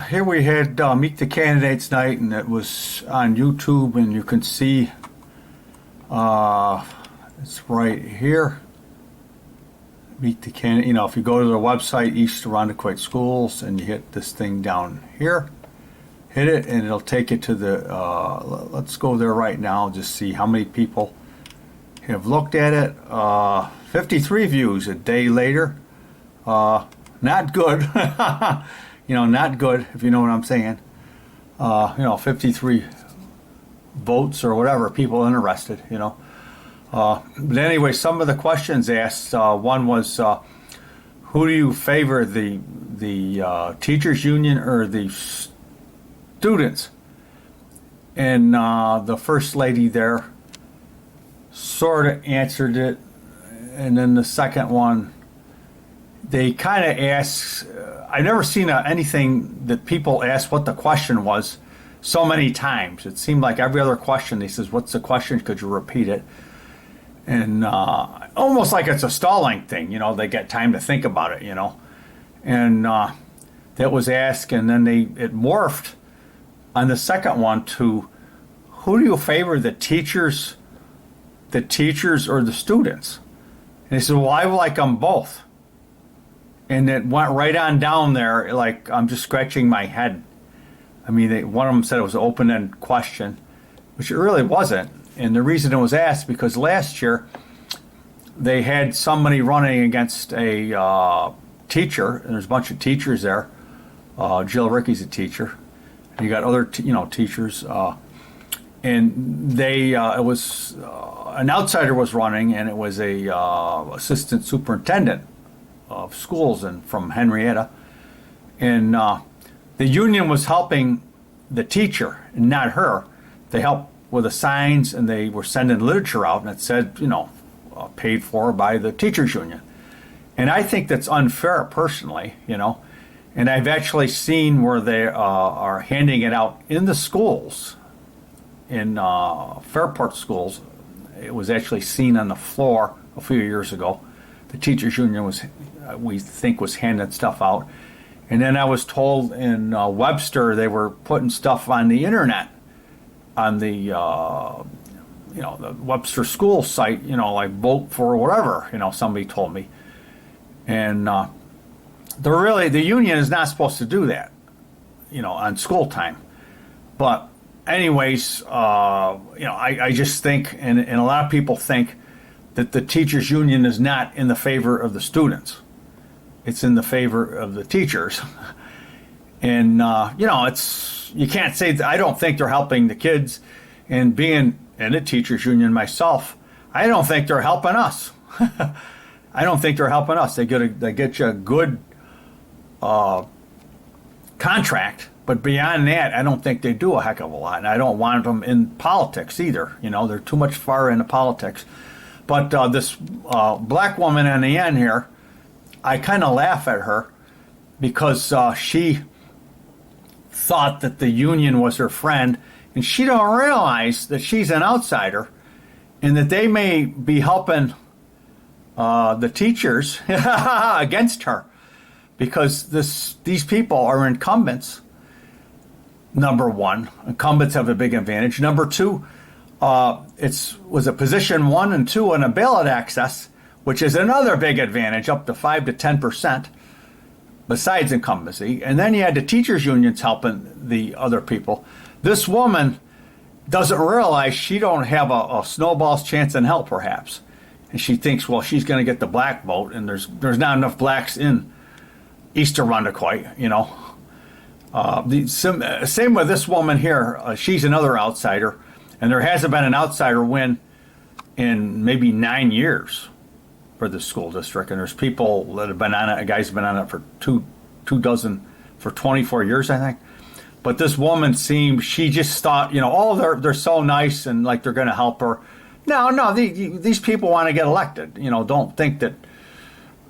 here we had Meet the Candidates night, and it was on YouTube, and you can see it's right here. Meet the Candidate. You know, if you go to the website, East Irondequoit Schools, and you hit this thing down here, hit it, and it'll take you to the. Let's go there right now. Just see how many people have looked at it. 53 views a day later. Not good. You know, not good, if you know what I'm saying. 53 votes or whatever, people interested, you know. But anyway, some of the questions asked, one was, who do you favor, the teachers union or the students? And the first lady there sort of answered it. And then the second one, they kind of asked, I've never seen anything that people ask what the question was so many times. It seemed like every other question, they says, what's the question? Could you repeat it? And almost like it's a stalling thing, you know, they get time to think about it, you know. And that was asked, and then it morphed on the second one to, who do you favor, the teachers or the students? And they said, well, I like them both. And it went right on down there, like I'm just scratching my head. I mean, one of them said it was an open-ended question, which it really wasn't. And the reason it was asked, because last year they had somebody running against a teacher, and there's a bunch of teachers there. Jill Ricky's a teacher. And you got other, teachers. And it was, an outsider was running, and it was a assistant superintendent of schools and from Henrietta, and the union was helping the teacher and not her. They helped with the signs, and they were sending literature out, and it said, paid for by the teachers union. And I think that's unfair personally, and I've actually seen where they are handing it out in the schools, in Fairport schools. It was actually seen on the floor a few years ago. The teachers union was handing stuff out. And then I was told in Webster they were putting stuff on the internet, on the the Webster school site, like vote for whatever, somebody told me. And the union is not supposed to do that, on school time. But anyways, I just think, and a lot of people think, that the teachers union is not in the favor of the students. It's in the favor of the teachers. And, you can't say that. I don't think they're helping the kids. And being in a teachers union myself, I don't think they're helping us. I don't think they're helping us. They get you a good contract. But beyond that, I don't think they do a heck of a lot. And I don't want them in politics either. They're too much far into politics. But this black woman in the end here, I kind of laugh at her because she thought that the union was her friend, and she don't realize that she's an outsider and that they may be helping the teachers against her, because these people are incumbents. Number one, incumbents have a big advantage. Number two, was a position 1 and 2 on a ballot access, which is another big advantage, up to 5 to 10%, besides incumbency. And then you had the teachers unions helping the other people. This woman doesn't realize she don't have a snowball's chance in hell, perhaps. And she thinks, well, she's going to get the black vote, and there's not enough blacks in East Irondequoit, Same with this woman here. She's another outsider. And there hasn't been an outsider win in maybe 9 years for the school district. And there's people that have been on it. A guy's been on it for for 24 years, I think. But this woman she just thought, they're so nice and like they're going to help her. No, these people want to get elected. Don't think that,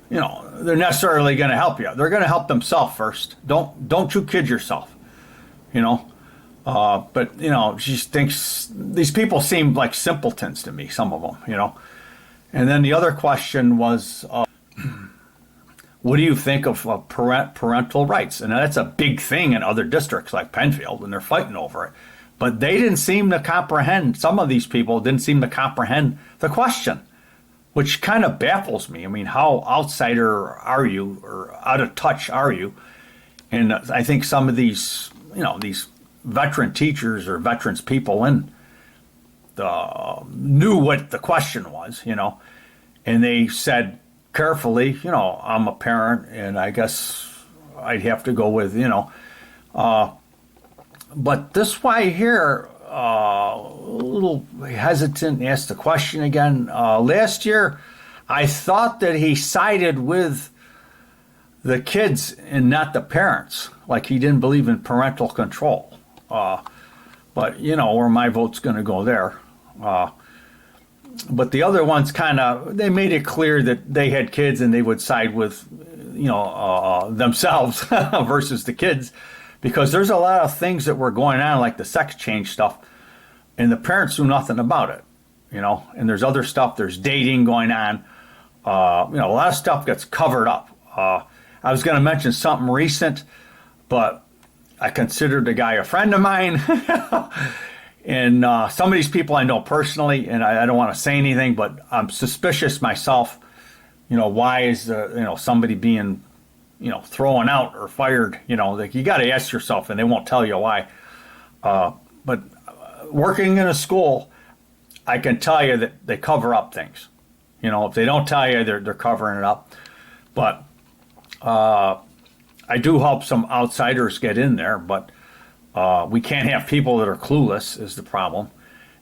they're necessarily going to help you. They're going to help themselves first. Don't you kid yourself, But, she thinks these people seem like simpletons to me, some of them, And then the other question was, what do you think of parental rights? And that's a big thing in other districts like Penfield, and they're fighting over it. But they didn't seem to comprehend, some of these people didn't seem to comprehend the question, which kind of baffles me. I mean, how outsider are you, or out of touch are you? And I think some of these, these veteran teachers or veterans people knew what the question was, and they said carefully, I'm a parent, and I guess I'd have to go with, but this guy here, a little hesitant, asked the question again. Last year, I thought that he sided with the kids and not the parents, like he didn't believe in parental control. But where my vote's going to go there. But the other ones they made it clear that they had kids and they would side with, themselves versus the kids, because there's a lot of things that were going on, like the sex change stuff, and the parents knew nothing about it, and there's other stuff, there's dating going on, a lot of stuff gets covered up. I was going to mention something recent, but I considered the guy a friend of mine. And some of these people I know personally, and I don't want to say anything, but I'm suspicious myself. Why is somebody being, thrown out or fired? Like, you got to ask yourself, and they won't tell you why. But working in a school, I can tell you that they cover up things. If they don't tell you, they're covering it up. But I do hope some outsiders get in there, but we can't have people that are clueless is the problem.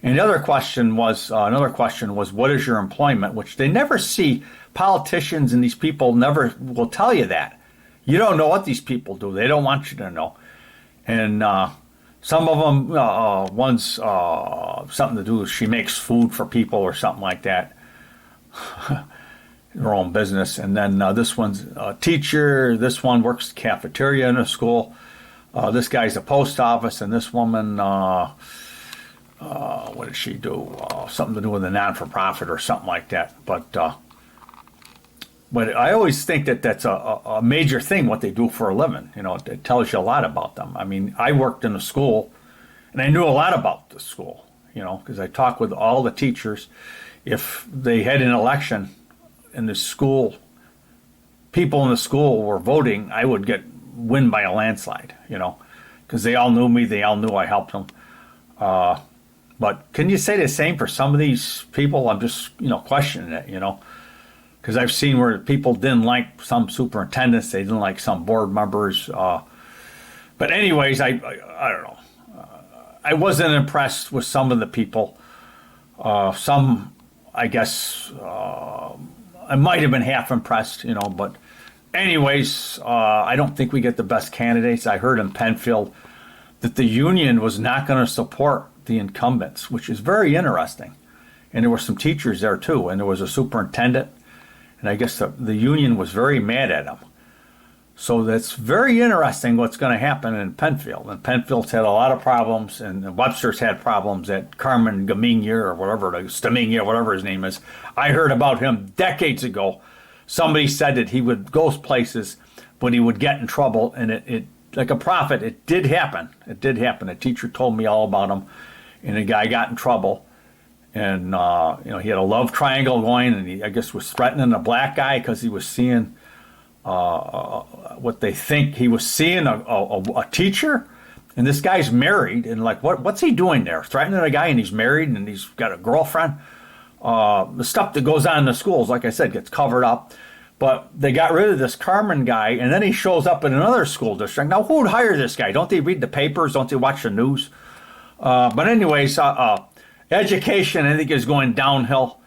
And the other question was, what is your employment? Which they never see. Politicians and these people never will tell you that. You don't know what these people do. They don't want you to know. And some of them, one's something to do with she makes food for people or something like that. Her own business. And then this one's a teacher. This one works the cafeteria in a school. This guy's a post office, and this woman, what does she do? Something to do with a non-for-profit or something like that. But I always think that that's a major thing, what they do for a living. It tells you a lot about them. I mean, I worked in a school, and I knew a lot about the school, because I talked with all the teachers. If they had an election in the school, people in the school were voting, I would win by a landslide, because they all knew me. They all knew I helped them. But can you say the same for some of these people? I'm just, questioning it, because I've seen where people didn't like some superintendents. They didn't like some board members. But anyways, I don't know. I wasn't impressed with some of the people. Some, I guess, I might have been half impressed, but anyways, I don't think we get the best candidates. I heard in Penfield that the union was not going to support the incumbents, which is very interesting. And there were some teachers there too, and there was a superintendent, and I guess the union was very mad at him. So that's very interesting what's going to happen in Penfield. And Penfield's had a lot of problems, and Webster's had problems at Carmen Gamigna or Stamigna, whatever his name is. I heard about him decades ago. Somebody said that he would go places, but he would get in trouble, and it like a prophet, it did happen. It did happen. A teacher told me all about him, and a guy got in trouble, and he had a love triangle going, and he, I guess, was threatening a black guy because he was seeing what they think he was seeing a teacher, and this guy's married, and like what's he doing there? Threatening a guy, and he's married, and he's got a girlfriend. The stuff that goes on in the schools, like I said, gets covered up. But they got rid of this Carmen guy, and then he shows up in another school district. Now, who would hire this guy? Don't they read the papers? Don't they watch the news? But anyways, education, I think, is going downhill.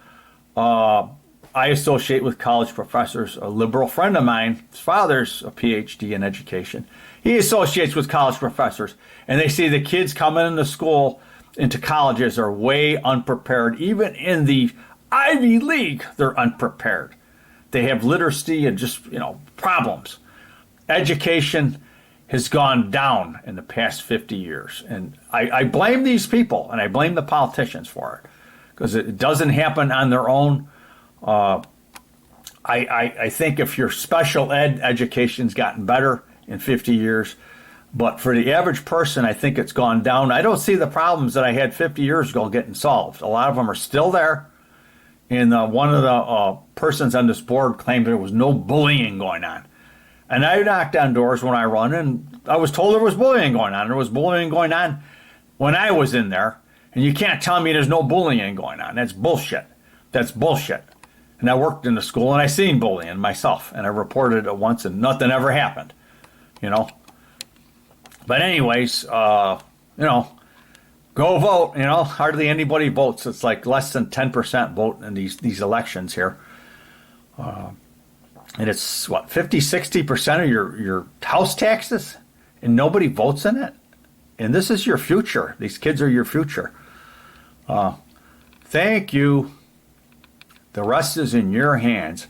I associate with college professors. A liberal friend of mine, his father's a PhD in education. He associates with college professors, and they see the kids coming into school, into colleges, are way unprepared. Even in the Ivy League, they're unprepared. They have literacy and just, problems. Education has gone down in the past 50 years. And I blame these people, and I blame the politicians for it, because it doesn't happen on their own. I think if your special ed education's gotten better in 50 years, but for the average person, I think it's gone down. I don't see the problems that I had 50 years ago getting solved. A lot of them are still there. And one of the persons on this board claimed there was no bullying going on. And I knocked on doors when I run, and I was told there was bullying going on. There was bullying going on when I was in there. And you can't tell me there's no bullying going on. That's bullshit. That's bullshit. And I worked in the school, and I seen bullying myself. And I reported it once, and nothing ever happened. You know? But anyways, go vote. Hardly anybody votes. It's like less than 10% vote in these elections here. And it's, 50-60% of your house taxes? And nobody votes in it? And this is your future. These kids are your future. Thank you. The rest is in your hands.